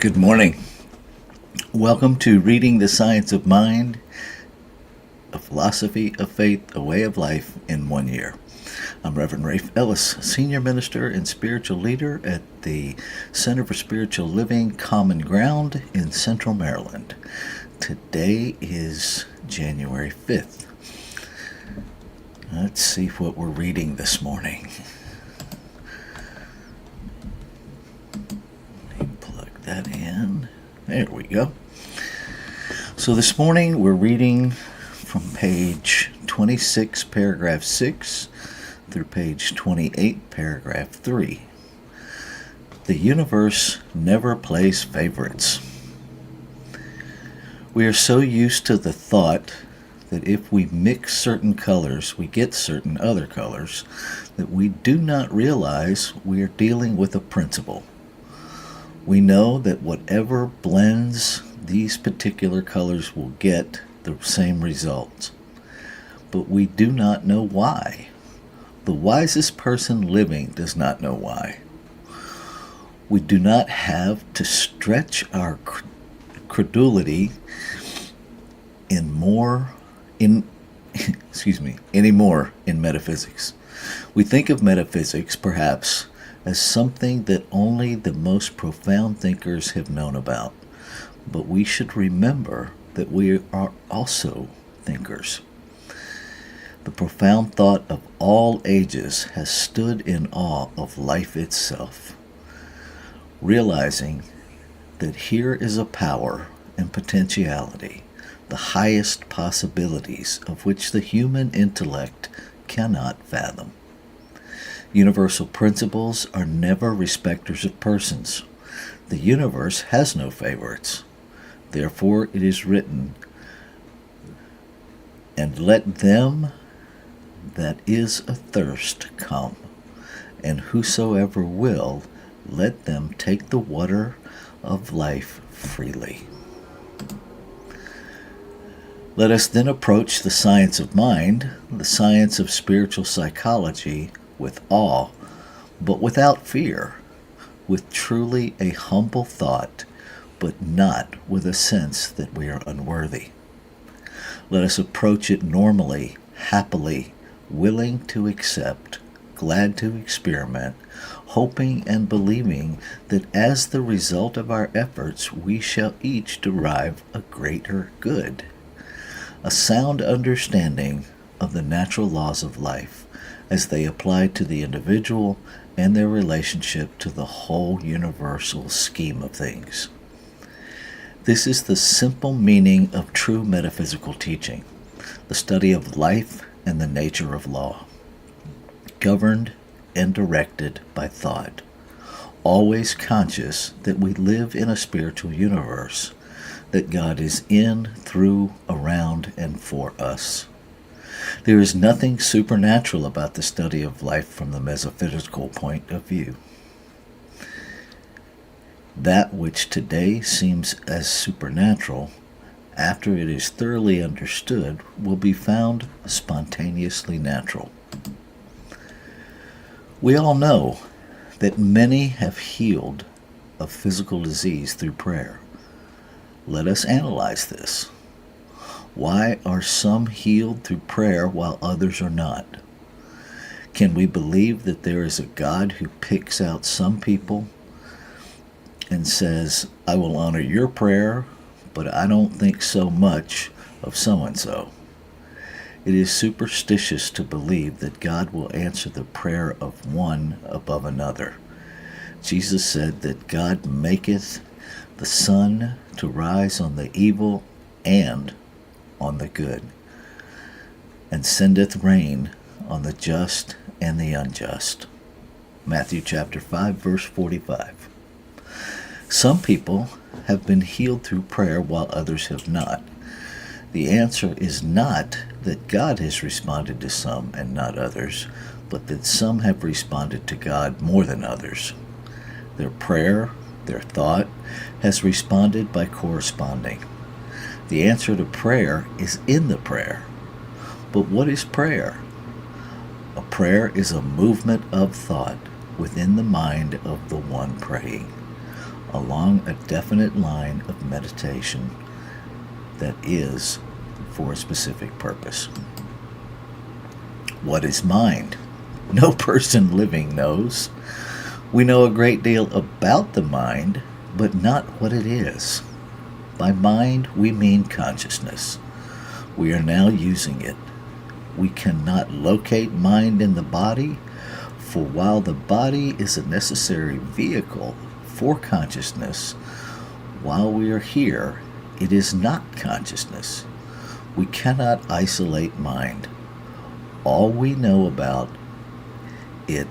Good morning. Welcome to Reading the Science of Mind, a philosophy of faith, a way of life in 1 year. I'm Reverend Rafe Ellis, Senior Minister and Spiritual Leader at the Center for Spiritual Living Common Ground in Central Maryland. Today is January 5th. Let's see what we're reading this morning. That in. There we go. So this morning we're reading from page 26, paragraph 6 through page 28, paragraph 3. The universe never plays favorites. We are so used to the thought that if we mix certain colors, we get certain other colors, that we do not realize we are dealing with a principle. We know that whatever blends these particular colors will get the same results, but we do not know why. The wisest person living does not know why. We do not have to stretch our credulity anymore in metaphysics. We think of metaphysics, perhaps, as something that only the most profound thinkers have known about. But we should remember that we are also thinkers. The profound thought of all ages has stood in awe of life itself, realizing that here is a power and potentiality, the highest possibilities of which the human intellect cannot fathom. Universal principles are never respecters of persons. The universe has no favorites. Therefore it is written, "And let them that is athirst come, and whosoever will, let them take the water of life freely." Let us then approach the science of mind, the science of spiritual psychology, with awe, but without fear, with truly a humble thought, but not with a sense that we are unworthy. Let us approach it normally, happily, willing to accept, glad to experiment, hoping and believing that as the result of our efforts we shall each derive a greater good, a sound understanding of the natural laws of life, as they apply to the individual and their relationship to the whole universal scheme of things. This is the simple meaning of true metaphysical teaching, the study of life and the nature of law, governed and directed by thought, always conscious that we live in a spiritual universe, that God is in, through, around, and for us. There is nothing supernatural about the study of life from the metaphysical point of view. That which today seems as supernatural, after it is thoroughly understood, will be found spontaneously natural. We all know that many have healed of physical disease through prayer. Let us analyze this. Why are some healed through prayer while others are not? Can we believe that there is a God who picks out some people and says, "I will honor your prayer, but I don't think so much of so-and-so"? It is superstitious to believe that God will answer the prayer of one above another. Jesus said that God maketh the sun to rise on the evil and on the good, and sendeth rain on the just and the unjust. Matthew chapter 5, verse 45. Some people have been healed through prayer while others have not. The answer is not that God has responded to some and not others, but that some have responded to God more than others. Their prayer, their thought, has responded by corresponding. The answer to prayer is in the prayer. But what is prayer? A prayer is a movement of thought within the mind of the one praying. along a definite line of meditation that is for a specific purpose. What is mind? No person living knows. We know a great deal about the mind, but not what it is. By mind, we mean consciousness. We are now using it. We cannot locate mind in the body, for while the body is a necessary vehicle for consciousness, while we are here, it is not consciousness. We cannot isolate mind. All we know about it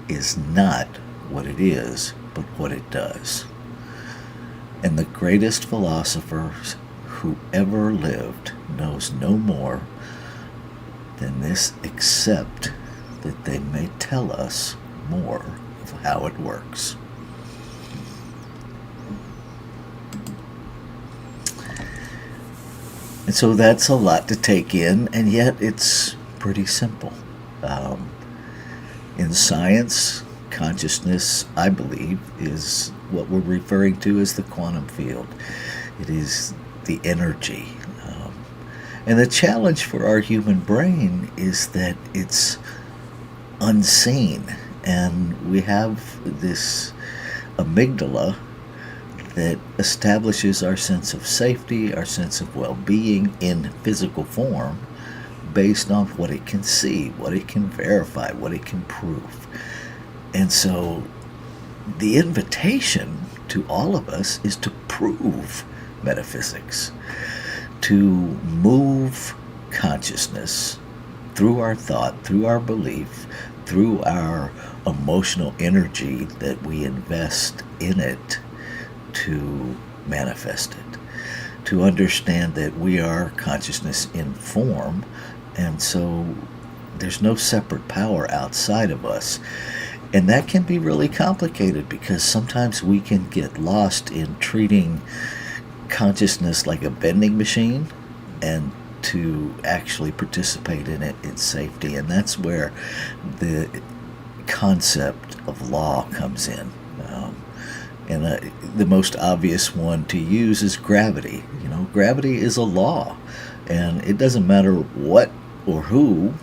is not what it is, but what it does. And the greatest philosophers who ever lived knows no more than this, except that they may tell us more of how it works. And so that's a lot to take in, and yet it's pretty simple. In science, consciousness, I believe, is what we're referring to as the quantum field. It is the energy. And the challenge for our human brain is that it's unseen, and we have this amygdala that establishes our sense of safety, our sense of well-being in physical form based on what it can see, what it can verify, what it can prove. And so the invitation to all of us is to prove metaphysics, to move consciousness through our thought, through our belief, through our emotional energy that we invest in it, to manifest it, to understand that we are consciousness in form, and so there's no separate power outside of us. And that can be really complicated because sometimes we can get lost in treating consciousness like a vending machine and to actually participate in it in safety. And that's where the concept of law comes in. And the most obvious one to use is gravity. Gravity is a law, and it doesn't matter what or who,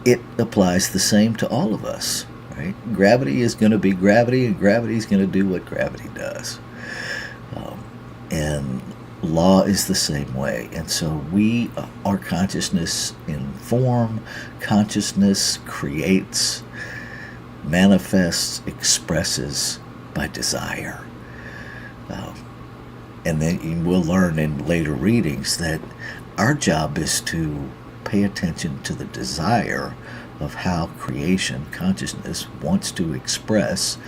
it applies the same to all of us, right? Gravity is going to be gravity, and gravity is going to do what gravity does. And law is the same way. And so we are consciousness in form. Consciousness creates, manifests, expresses by desire. And then we'll learn in later readings that our job is to pay attention to the desire of how creation, consciousness, wants to express,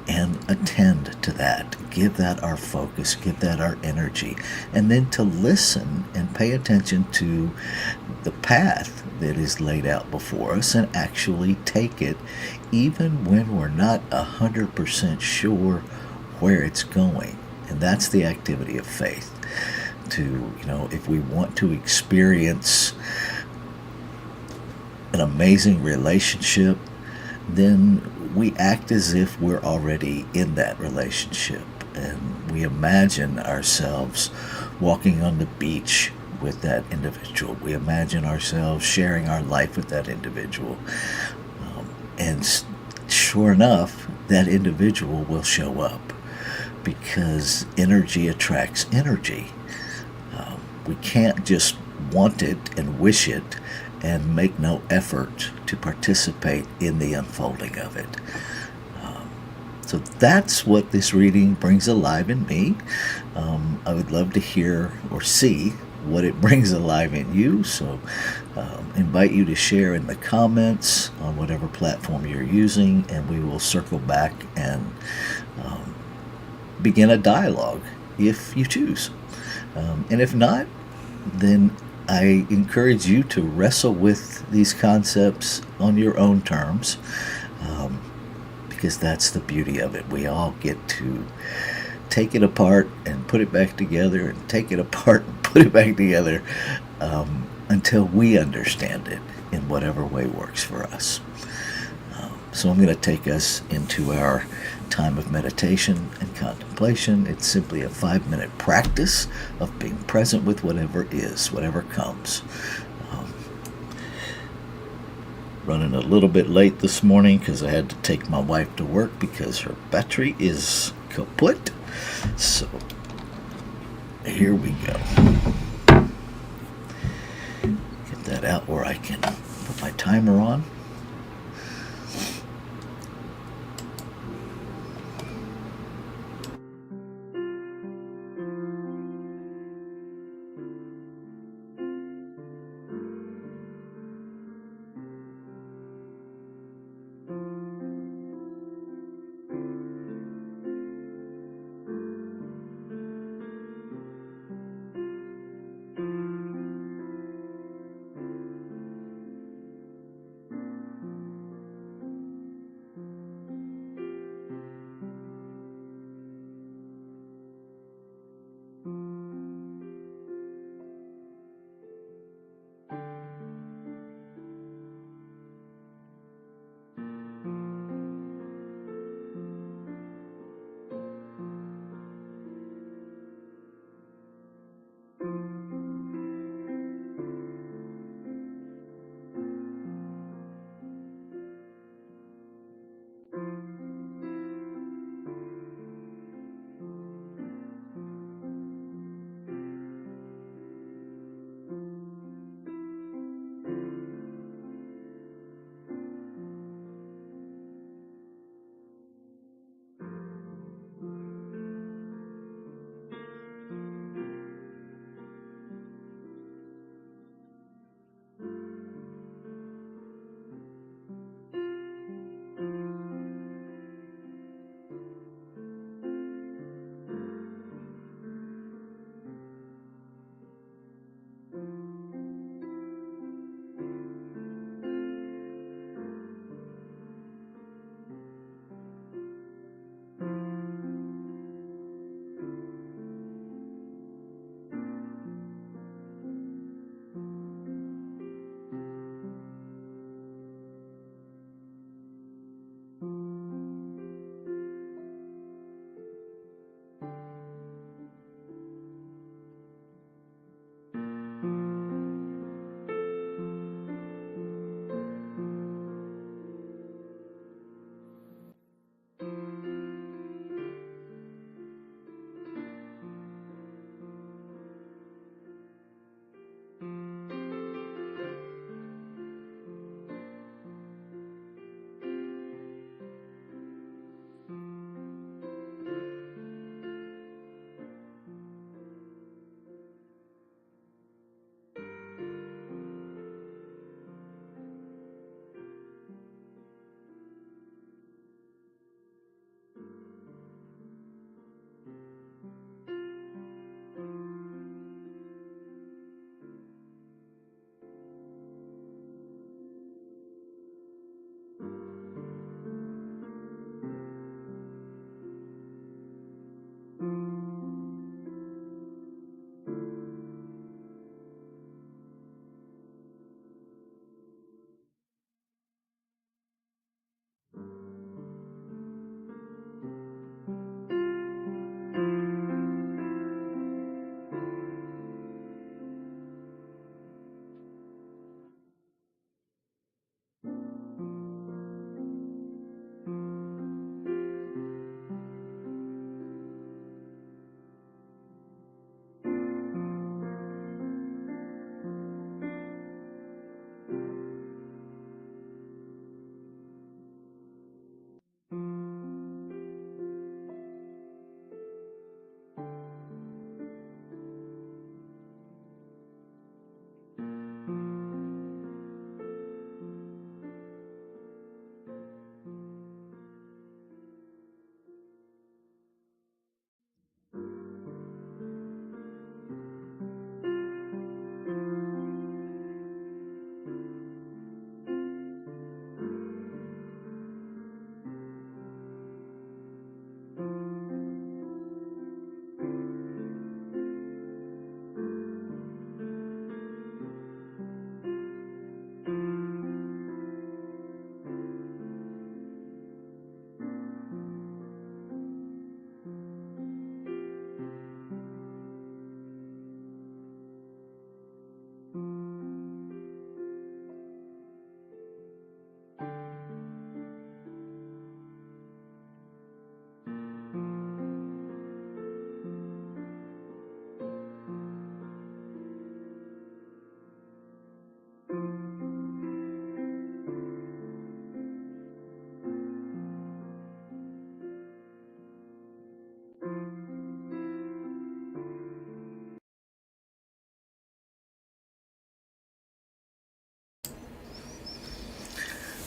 and attend to that. Give that our focus, give that our energy, and then to listen and pay attention to the path that is laid out before us and actually take it, even when we're not 100% sure where it's going. And that's the activity of faith. If we want to experience an amazing relationship, then we act as if we're already in that relationship, and we imagine ourselves walking on the beach with that individual. We imagine ourselves sharing our life with that individual. And sure enough, that individual will show up, because energy attracts energy. We can't just want it and wish it and make no effort to participate in the unfolding of it. So that's what this reading brings alive in me. I would love to hear or see what it brings alive in you. So invite you to share in the comments on whatever platform you're using, and we will circle back and begin a dialogue if you choose. And if not, then I encourage you to wrestle with these concepts on your own terms, because that's the beauty of it. We all get to take it apart and put it back together, and take it apart and put it back together until we understand it in whatever way works for us. So I'm going to take us into our time of meditation and contemplation. It's simply a 5-minute practice of being present with whatever is, whatever comes. Running a little bit late this morning because I had to take my wife to work because her battery is kaput. So here we go. Get that out where I can put my timer on.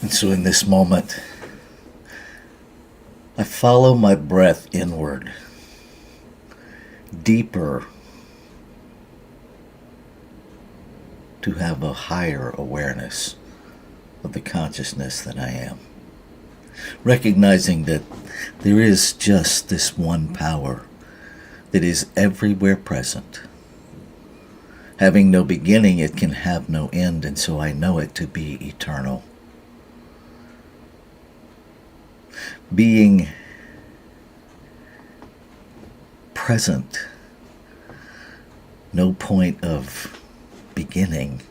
And so in this moment, I follow my breath inward, deeper, to have a higher awareness of the consciousness that I am. Recognizing that there is just this one power that is everywhere present. Having no beginning, it can have no end, and so I know it to be eternal. Being present, no point of beginning,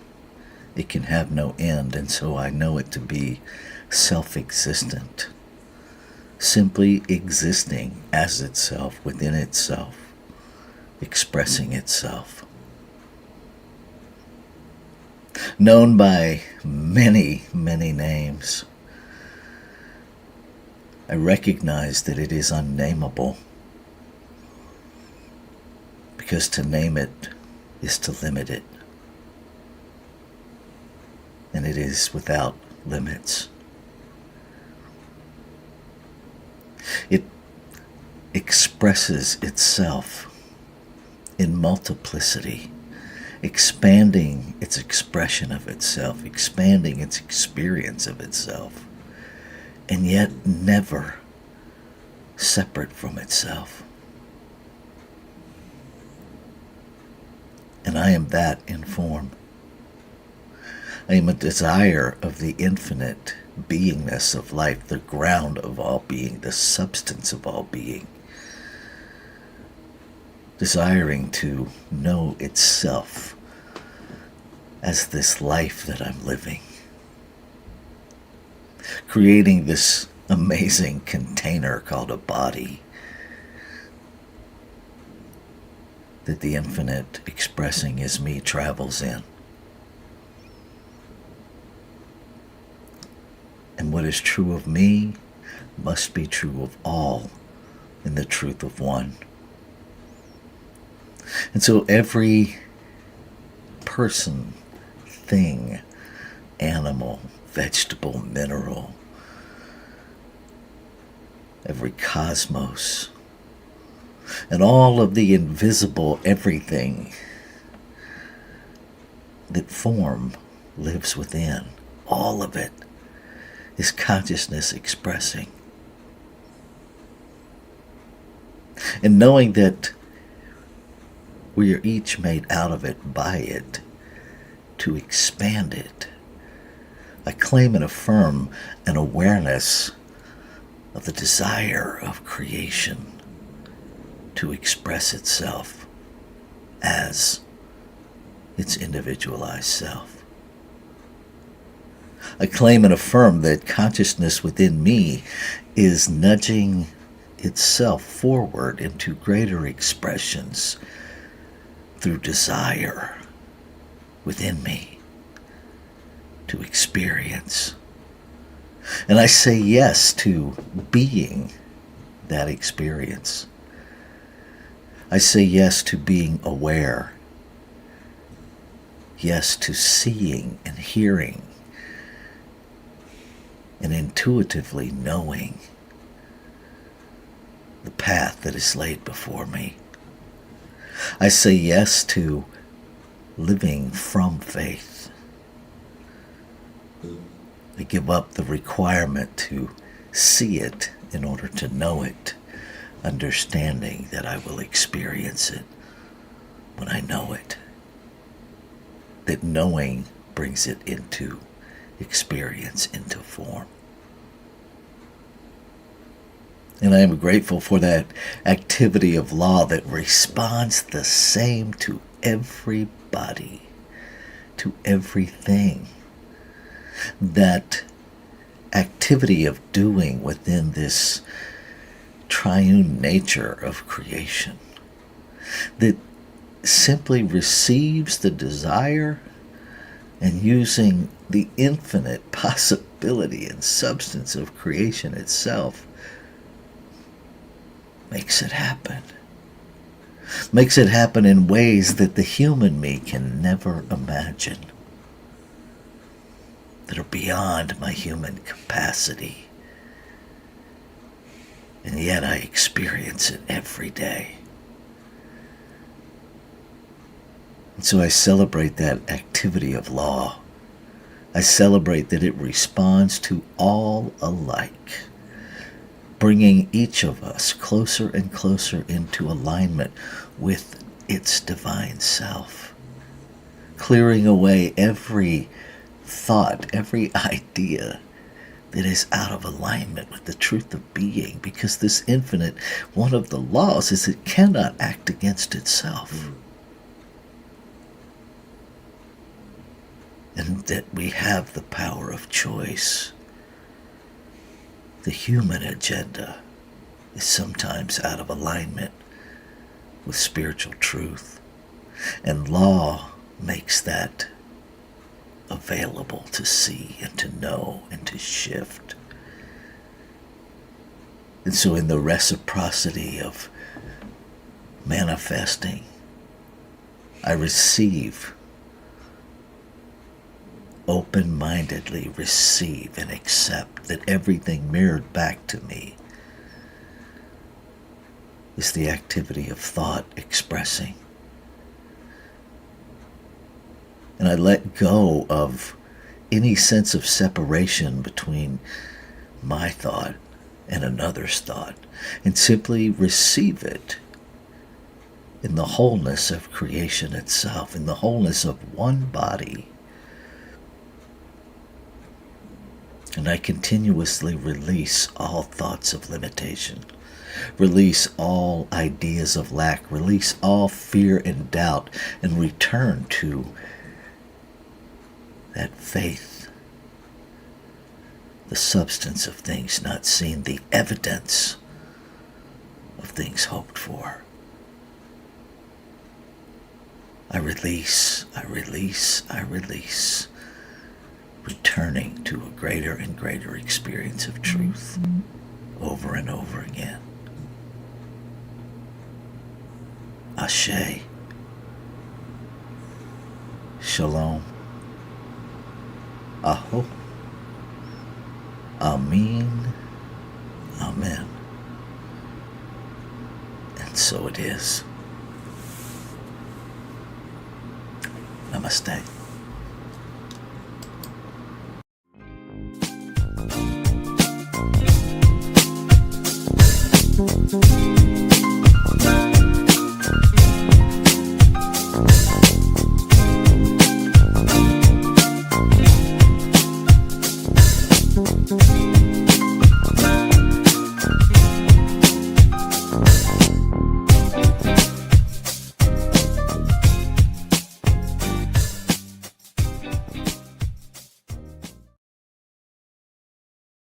it can have no end, and so I know it to be self-existent, simply existing as itself, within itself, expressing itself. Known by many, many names, I recognize that it is unnameable, because to name it is to limit it, and it is without limits. It expresses itself in multiplicity, expanding its expression of itself, expanding its experience of itself, and yet never separate from itself. And I am that in form. I am a desire of the infinite beingness of life, the ground of all being, the substance of all being, desiring to know itself as this life that I'm living, creating this amazing container called a body that the infinite expressing as me travels in. And what is true of me must be true of all in the truth of one. And so every person, thing, animal, vegetable, mineral, every cosmos, and all of the invisible everything that form lives within, all of it is consciousness expressing. And knowing that we are each made out of it, by it, to expand it, I claim and affirm an awareness of the desire of creation to express itself as its individualized self. I claim and affirm that consciousness within me is nudging itself forward into greater expressions through desire within me to experience. And I say yes to being that experience. I say yes to being aware. Yes to seeing and hearing and intuitively knowing the path that is laid before me. I say yes to living from faith. I give up the requirement to see it in order to know it, understanding that I will experience it when I know it. That knowing brings it into experience, into form. And I am grateful for that activity of law that responds the same to everybody, to everything. That activity of doing within this triune nature of creation that simply receives the desire and using the infinite possibility and substance of creation itself makes it happen. Makes it happen in ways that the human me can never imagine. that are beyond my human capacity. And yet I experience it every day. And so I celebrate that activity of law. I celebrate that it responds to all alike, bringing each of us closer and closer into alignment with its divine self, clearing away every thought, every idea that is out of alignment with the truth of being, because this infinite, one of the laws is it cannot act against itself. And that we have the power of choice. The human agenda is sometimes out of alignment with spiritual truth, and law makes that available to see and to know and to shift. And so in the reciprocity of manifesting, I receive, open-mindedly receive and accept that everything mirrored back to me is the activity of thought expressing. And I let go of any sense of separation between my thought and another's thought, and simply receive it in the wholeness of creation itself, in the wholeness of one body. And I continuously release all thoughts of limitation, release all ideas of lack, release all fear and doubt, and return to that faith, the substance of things not seen, the evidence of things hoped for. I release, I release, I release, returning to a greater and greater experience of truth over and over again. Ashe. Shalom. Aho. Amin. Amen. And so it is. Namaste. Thank you.